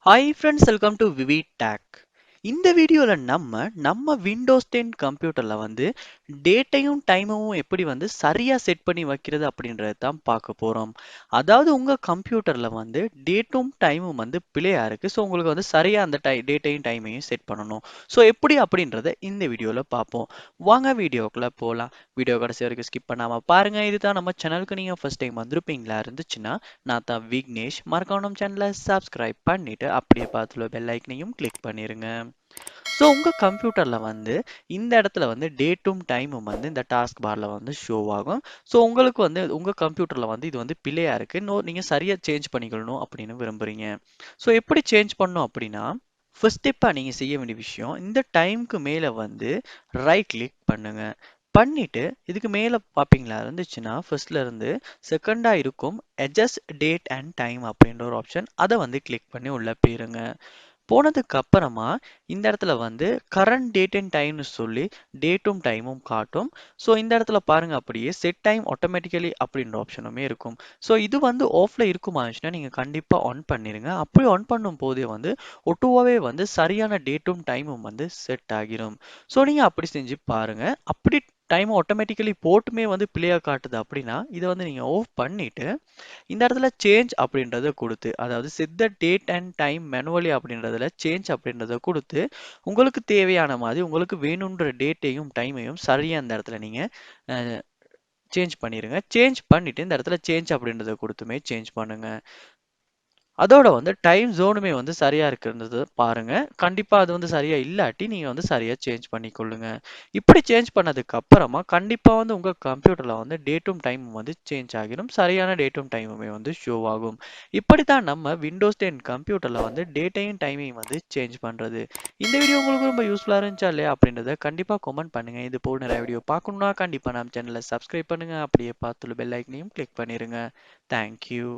Hi friends, welcome to VividTech. இந்த வீடியோல நம்ம விண்டோஸ் 10 கம்ப்யூட்டர்ல டேட்டையும் டைமும் எப்படி சரியா செட் பண்ணி வைக்கிறது அப்படின்றத தான் பார்க்க போறோம். அதாவது உங்க கம்ப்யூட்டர்ல டேட்டும் டைமும் பிழையா இருக்கு. ஸோ உங்களுக்கு சரியா அந்த டேட்டையும் டைமையும் செட் பண்ணணும். ஸோ எப்படி அப்படின்றத இந்த வீடியோல பார்ப்போம். வாங்க வீடியோக்குள்ள போலாம். வீடியோ கடைசி வரைக்கும் ஸ்கிப் பண்ணாம பாருங்க. இதுதான் நம்ம சேனலுக்கு நீங்க ஃபர்ஸ்ட் டைம் வந்திருப்பீங்களா இருந்துச்சுன்னா நான் தான் விக்னேஷ். மறக்காம நம்ம சேனலை சப்ஸ்கிரைப் பண்ணிட்டு அப்படியே பார்த்துள்ள பெல் ஐக்கனையும் கிளிக் பண்ணிருங்க. ஸோ உங்கள் கம்ப்யூட்டரில் இந்த இடத்துல டேட்டும் டைமும் இந்த டாஸ்க் பாரில் ஷோ ஆகும். ஸோ உங்களுக்கு உங்கள் கம்ப்யூட்டரில் இது பிழையாக இருக்குது. இன்னும் நீங்கள் சரியாக சேஞ்ச் பண்ணிக்கணும் அப்படின்னு விரும்புகிறீங்க. ஸோ எப்படி சேஞ்ச் பண்ணணும் அப்படின்னா ஃபர்ஸ்ட் ஸ்டெப்பாக நீங்கள் செய்ய வேண்டிய விஷயம், இந்த டைமுக்கு மேலே ரைட் கிளிக் பண்ணுங்க. பண்ணிட்டு இதுக்கு மேலே பார்ப்பீங்களா இருந்துச்சுன்னா ஃபர்ஸ்ட்ல இருந்து செகண்டாக இருக்கும் adjust டேட் அண்ட் டைம் அப்படின்ற ஒரு ஆப்ஷன், அதை கிளிக் பண்ணி உள்ள போயிருங்க. போனதுக்கு அப்புறமா இந்த இடத்துல கரண்ட் டேட் அண்ட் டைம்னு சொல்லி டேட்டும் டைமும் காட்டும். ஸோ இந்த இடத்துல பாருங்க, அப்படியே செட் டைம் ஆட்டோமேட்டிக்கலி அப்படின்ற ஆப்ஷனுமே இருக்கும். ஸோ இது ஆஃப்ல இருக்குமாச்சுன்னா நீங்க கண்டிப்பா ஆன் பண்ணிருங்க. அப்படி ஆன் பண்ணும் போதே ஒட்டுவாவே சரியான டேட்டும் டைமும் செட் ஆகிரும். ஸோ நீங்க அப்படி செஞ்சு பாருங்க. அப்படி டைம் ஆட்டோமேட்டிக்கலி போட்டுமே பிளேயா காட்டுது அப்படின்னா இதை நீங்க ஆஃப் பண்ணிட்டு இந்த இடத்துல சேஞ்ச் அப்படின்றத கொடுத்து, அதாவது set the date and time manually அப்படின்றதுல சேஞ்ச் அப்படின்றத கொடுத்து உங்களுக்கு தேவையான மாதிரி உங்களுக்கு வேணுன்ற டேட்டையும் டைமையும் சரியா அந்த இடத்துல நீங்க சேஞ்ச் பண்ணிருங்க. சேஞ்ச் பண்ணிட்டு இந்த இடத்துல சேஞ்ச் அப்படின்றத கொடுத்துமே சேஞ்ச் பண்ணுங்க. அதோட டைம் ஜோனுமே சரியா இருக்கிறது பாருங்க. கண்டிப்பா அது சரியா இல்லாட்டி நீங்க சரியா சேஞ்ச் பண்ணிக்கொள்ளுங்க. இப்படி சேஞ்ச் பண்ணதுக்கு அப்புறமா கண்டிப்பா உங்க கம்ப்யூட்டர்ல டேட்டும் டைமும் சேஞ்ச் ஆகிடும். சரியான டேட்டும் டைமுமே ஷோ ஆகும். இப்படித்தான் நம்ம விண்டோஸ் 10 கம்ப்யூட்டர்ல டேட்டையும் டைமையும் சேஞ்ச் பண்றது. இந்த வீடியோ உங்களுக்கு ரொம்ப யூஸ்ஃபுல்லா இருந்துச்சா இல்லையா அப்படின்றத கண்டிப்பா கமெண்ட் பண்ணுங்க. இது போல நிறைய வீடியோ பார்க்கணும்னா கண்டிப்பா நம்ம சேனலை சப்ஸ்கிரைப் பண்ணுங்க. அப்படியே பார்த்துள்ள பெல் ஐக்கனையும் கிளிக் பண்ணிருங்க. தேங்க்யூ.